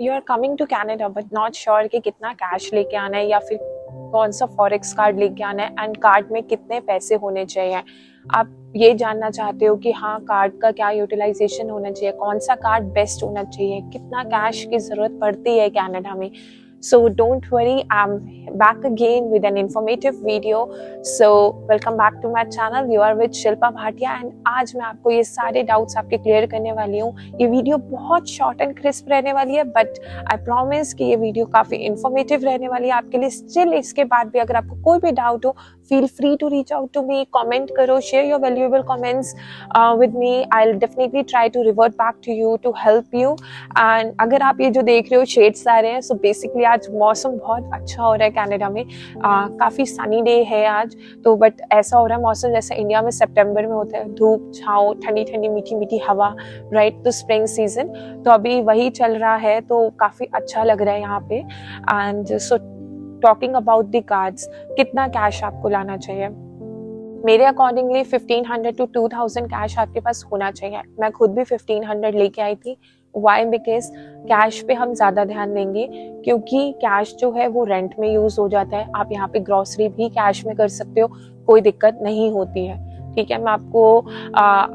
You are coming to Canada but not sure कि कितना cash लेके आना है या फिर कौन सा फॉरेक्स कार्ड लेके आना है एंड कार्ड में कितने पैसे होने चाहिए। आप ये जानना चाहते हो कि हाँ कार्ड का क्या यूटिलाइजेशन होना चाहिए, कौन सा कार्ड बेस्ट होना चाहिए, कितना कैश की जरूरत पड़ती है कनाडा में। So don't worry, I'm back again with an informative video. So welcome back to my channel. You are with Shilpa Bhatia and आज मैं आपको ये सारे डाउट्स आपके क्लियर करने वाली हूँ। ये वीडियो बहुत शॉर्ट एंड क्रिस्प रहने वाली है बट आई प्रॉमिस कि ये वीडियो काफ़ी इंफॉर्मेटिव रहने वाली है आपके लिए। स्टिल इसके बाद भी अगर आपको कोई भी डाउट हो feel free to reach out to me, comment करो, share your valuable comments with me. I'll definitely try to revert back to you to help you. And अगर आप ये जो देख रहे हो शेड्स आ रहे हैं, so basically आज मौसम बहुत अच्छा हो रहा है कनाडा में। काफ़ी सनी डे है आज तो, बट ऐसा हो रहा है मौसम जैसा इंडिया में सितंबर में होता है, धूप छाँव ठंडी ठंडी मीठी मीठी हवा, राइट। तो स्प्रिंग सीजन तो अभी वही चल रहा है तो काफ़ी अच्छा लग रहा है यहाँ पे। And so talking about the cards, कितना कैश आपको लाना चाहिए? मेरे अकॉर्डिंगली 1500 to 2000 कैश आपके पास होना चाहिए। मैं खुद भी 1500 लेके आई थी। वाई? बिकॉज कैश पे हम ज़्यादा ध्यान देंगे क्योंकि कैश जो है वो रेंट में यूज़ हो जाता है। आप यहाँ पे ग्रॉसरी भी कैश में कर सकते हो, कोई दिक्कत नहीं होती है, ठीक है। मैं आपको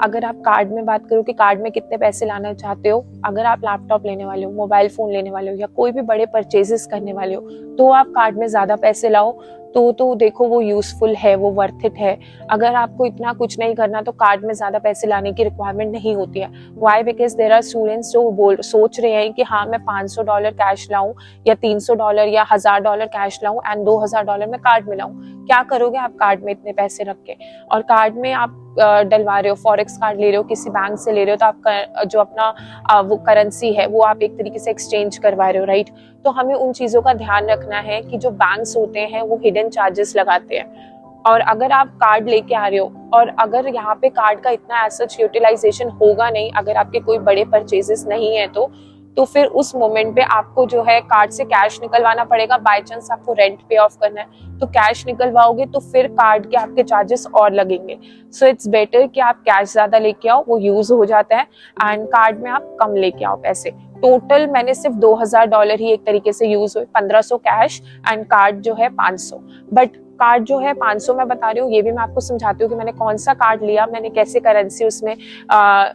अगर आप कार्ड में बात करूँ कि कार्ड में कितने पैसे लाना चाहते हो, अगर आप लैपटॉप लेने वाले हो, मोबाइल फ़ोन लेने वाले हो या कोई भी बड़े परचेजेस करने वाले हो तो आप कार्ड में ज़्यादा पैसे लाओ तो देखो वो यूज़फुल है, वो वर्थ इट है। अगर आपको इतना कुछ नहीं करना तो कार्ड में ज़्यादा पैसे लाने की रिक्वायरमेंट नहीं होती है। Why? Because there are students जो सोच रहे हैं कि हाँ मैं $500 कैश लाऊं या $300 या $1000 कैश लाऊं एंड $2000 में कार्ड में लाऊं। क्या करोगे आप कार्ड में इतने पैसे रख के? और कार्ड में आप डलवा रहे हो, फॉरेक्स कार्ड ले रहे हो, किसी बैंक से ले रहे हो तो आप जो अपना वो करेंसी है वो आप एक तरीके से एक्सचेंज करवा रहे हो, राइट। तो हमें उन चीज़ों का ध्यान रखना है कि जो बैंक्स होते हैं वो हिडन चार्जेस लगाते हैं। और अगर आप कार्ड लेके आ रहे हो और अगर यहाँ पे कार्ड का इतना एसच यूटिलाइजेशन होगा नहीं, अगर आपके कोई बड़े परचेजेस नहीं है तो फिर उस मोमेंट पे आपको जो है कार्ड से कैश निकलवाना पड़ेगा। बाय चांस आपको रेंट पे ऑफ करना है तो कैश निकलवाओगे तो फिर कार्ड के आपके चार्जेस और लगेंगे। सो इट्स बेटर कि आप कैश ज्यादा लेके आओ, वो यूज हो जाता है, एंड कार्ड में आप कम लेके आओ पैसे। टोटल मैंने सिर्फ $2000 ही एक तरीके से यूज हुए, 1500 कैश एंड कार्ड जो है 500। बट कार्ड जो है 500 मैं बता रही हूँ, ये भी मैं आपको समझाती हूँ कि मैंने कौन सा कार्ड लिया, मैंने कैसे करेंसी उसमें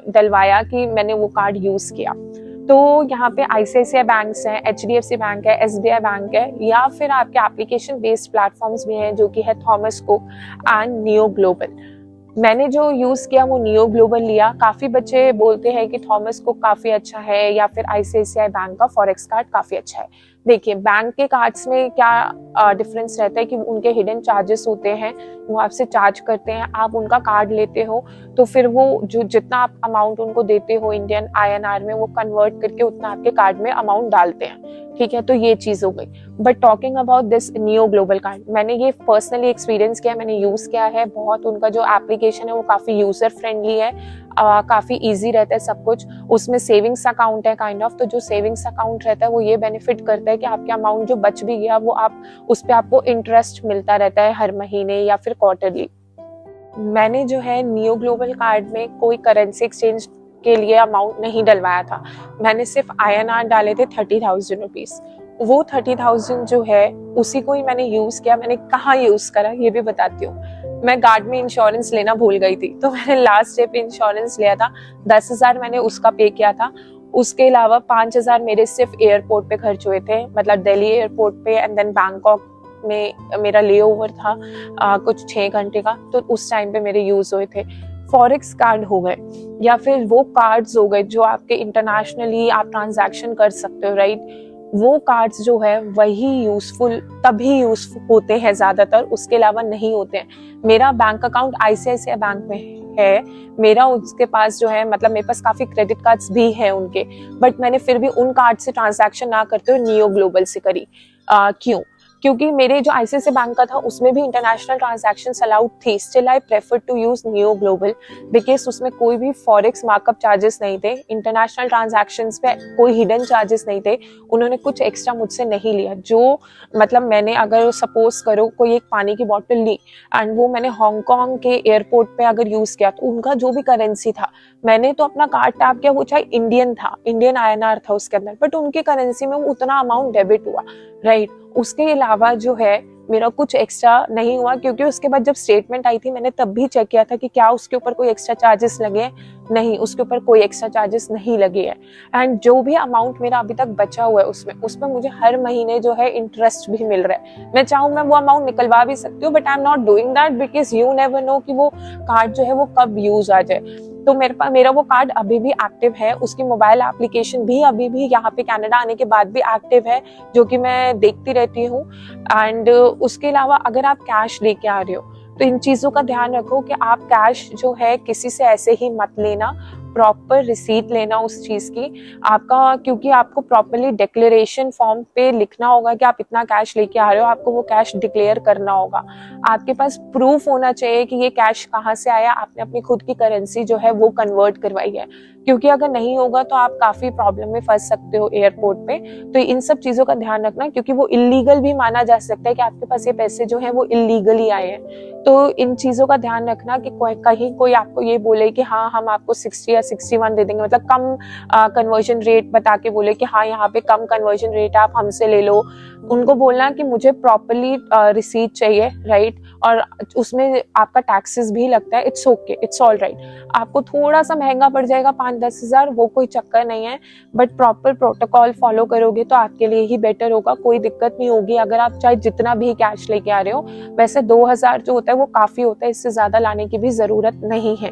डलवाया कि मैंने वो कार्ड यूज किया। तो यहाँ पे ICICI बैंक्स हैं, HDFC बैंक है, SBI बैंक है, या फिर आपके एप्लीकेशन बेस्ड प्लेटफॉर्म्स भी हैं जो कि है Thomas cook and neo global. मैंने जो यूज़ किया वो नियो ग्लोबल लिया। काफ़ी बच्चे बोलते हैं कि थॉमस कुक काफ़ी अच्छा है या फिर ICICI बैंक का फॉरेक्स कार्ड काफ़ी अच्छा है। देखिए बैंक के कार्ड्स में क्या डिफरेंस रहता है कि उनके हिडन चार्जेस होते हैं, वो आपसे चार्ज करते हैं। आप उनका कार्ड लेते हो तो फिर वो जो जितना आप अमाउंट उनको देते हो इंडियन INR में वो कन्वर्ट करके उतना आपके कार्ड में अमाउंट डालते हैं, ठीक है। तो ये चीज़ हो गई। But talking about this neo global card, मैंने ये पर्सनली एक्सपीरियंस किया, मैंने यूज़ किया है बहुत। उनका जो एप्लीकेशन है वो काफ़ी यूज़र फ्रेंडली है, काफ़ी इजी रहता है सब कुछ। उसमें सेविंग्स अकाउंट है काइंड ऑफ, तो जो सेविंग्स अकाउंट रहता है वो ये बेनिफिट करता है कि आपके अमाउंट जो बच भी गया वो आप उस पर आपको इंटरेस्ट मिलता रहता है हर महीने या फिर क्वार्टरली। मैंने जो है नियो ग्लोबल कार्ड में कोई करेंसी एक्सचेंज के लिए अमाउंट नहीं डलवाया था, मैंने सिर्फ INR डाले थे 30,000 रुपीज़। वो 30,000 जो है उसी को ही मैंने यूज़ किया। मैंने कहाँ यूज़ करा ये भी बताती हूँ। मैं गार्ड में इंश्योरेंस लेना भूल गई थी तो मैंने लास्ट डे पे इंश्योरेंस लिया था, 10,000 मैंने उसका पे किया था। उसके अलावा 5,000 मेरे सिर्फ एयरपोर्ट पे खर्च हुए थे, मतलब दिल्ली एयरपोर्ट पे, एंड देन बैंकॉक में मेरा ले ओवर था कुछ 6 घंटे का, तो उस टाइम पे मेरे यूज़ हुए थे। फॉरेक्स कार्ड हो गए या फिर वो कार्ड्स हो गए जो आपके इंटरनेशनली आप ट्रांजैक्शन कर सकते हो, राइट। वो कार्ड्स जो है वही यूजफुल तभी यूज होते हैं ज़्यादातर, उसके अलावा नहीं होते हैं। मेरा बैंक अकाउंट ICICI बैंक में है, मेरा उसके पास जो है मतलब मेरे पास काफ़ी क्रेडिट कार्ड्स भी हैं उनके, बट मैंने फिर भी उन कार्ड से ट्रांजैक्शन ना करते हुए नियो ग्लोबल से करी। क्यों? क्योंकि मेरे जो ICICI बैंक का था उसमें भी इंटरनेशनल ट्रांजैक्शंस अलाउड थी। Still I prefer to use Neo Global because उसमें कोई भी फॉरेक्स मार्कअप चार्जेस नहीं थे, इंटरनेशनल ट्रांजैक्शंस पे कोई हिडन चार्जेस नहीं थे, उन्होंने कुछ एक्स्ट्रा मुझसे नहीं लिया। जो मतलब मैंने अगर सपोज करो कोई एक पानी की बॉटल ली एंड वो मैंने हांगकांग के एयरपोर्ट पे अगर यूज किया तो उनका जो भी करेंसी था मैंने तो अपना कार्ड टैप किया, वो चाहे इंडियन था, इंडियन INR था उसके अंदर, बट उनकी करेंसी में उतना अमाउंट डेबिट हुआ, राइट। उसके अलावा जो है मेरा कुछ एक्स्ट्रा नहीं हुआ, क्योंकि उसके बाद जब स्टेटमेंट आई थी मैंने तब भी चेक किया था कि क्या उसके ऊपर कोई एक्स्ट्रा चार्जेस लगे। नहीं, उसके ऊपर कोई एक्स्ट्रा चार्जेस नहीं लगे हैं। एंड जो भी अमाउंट मेरा अभी तक बचा हुआ है उसमें मुझे हर महीने जो है इंटरेस्ट भी मिल रहा है। मैं चाहूँ मैं वो अमाउंट निकलवा भी सकती हूँ, but I am not doing that because you never know कि वो कार्ड जो है वो कब यूज आ जाए। तो मेरा वो कार्ड अभी भी एक्टिव है, उसकी मोबाइल एप्लीकेशन भी अभी भी यहाँ पे कनाडा आने के बाद भी एक्टिव है, जो कि मैं देखती रहती हूँ। एंड उसके अलावा अगर आप कैश लेके आ रहे हो तो इन चीज़ों का ध्यान रखो कि आप कैश जो है किसी से ऐसे ही मत लेना, प्रॉपर रिसीट लेना उस चीज़ की आपका, क्योंकि आपको प्रॉपरली डिक्लेरेशन फॉर्म पे लिखना होगा कि आप इतना कैश लेके आ रहे हो, आपको वो कैश डिक्लेयर करना होगा। आपके पास प्रूफ होना चाहिए कि ये कैश कहाँ से आया, आपने अपनी खुद की करेंसी जो है वो कन्वर्ट करवाई है, क्योंकि अगर नहीं होगा तो आप काफ़ी प्रॉब्लम में फंस सकते हो एयरपोर्ट पे। तो इन सब चीज़ों का ध्यान रखना, क्योंकि वो इलीगल भी माना जा सकता है कि आपके पास ये पैसे जो हैं वो इलीगली आए हैं। तो इन चीज़ों का ध्यान रखना कि कहीं कोई आपको ये बोले कि हाँ हम आपको 60 या 61 दे देंगे, मतलब कम कन्वर्जन रेट बता के बोले कि हाँ यहाँ पे कम कन्वर्जन रेट आप हमसे ले लो। उनको बोलना कि मुझे प्रॉपरली रिसीट चाहिए, राइट, और उसमें आपका टैक्सेस भी लगता है, it's okay, it's all right. आपको थोड़ा सा महंगा पड़ जाएगा 5-10 हज़ार, वो कोई चक्कर नहीं है, बट प्रॉपर प्रोटोकॉल फॉलो करोगे तो आपके लिए ही बेटर होगा, कोई दिक्कत नहीं होगी। अगर आप चाहे जितना भी कैश लेके आ रहे हो, वैसे 2000 जो होता है वो काफ़ी होता है, इससे ज़्यादा लाने की भी ज़रूरत नहीं है।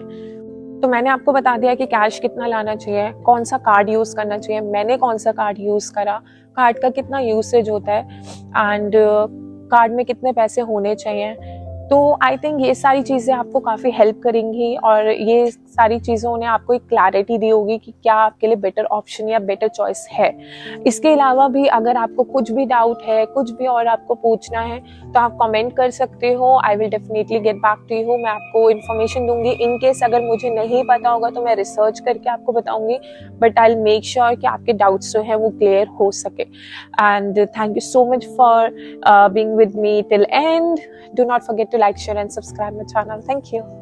तो मैंने आपको बता दिया कि कैश कितना लाना चाहिए, कौन सा कार्ड यूज़ करना चाहिए, मैंने कौन सा कार्ड यूज़ करा, कार्ड का कितना यूसेज होता है, एंड कार्ड में कितने पैसे होने चाहिए। तो आई थिंक ये सारी चीज़ें आपको काफ़ी हेल्प करेंगी, और ये सारी चीज़ों ने आपको एक क्लैरिटी दी होगी कि क्या आपके लिए बेटर ऑप्शन या बेटर चॉइस है। इसके अलावा भी अगर आपको कुछ भी डाउट है, कुछ भी और आपको पूछना है, तो आप कमेंट कर सकते हो। I will definitely get back to you. मैं आपको इन्फॉर्मेशन दूंगी। इन केस अगर मुझे नहीं पता होगा तो मैं रिसर्च करके आपको बताऊंगी, but I will make sure कि आपके डाउट्स जो हैं वो क्लियर हो सके। And thank you so much for being with me till end. Do not forget to like, share and subscribe my channel. Thank you.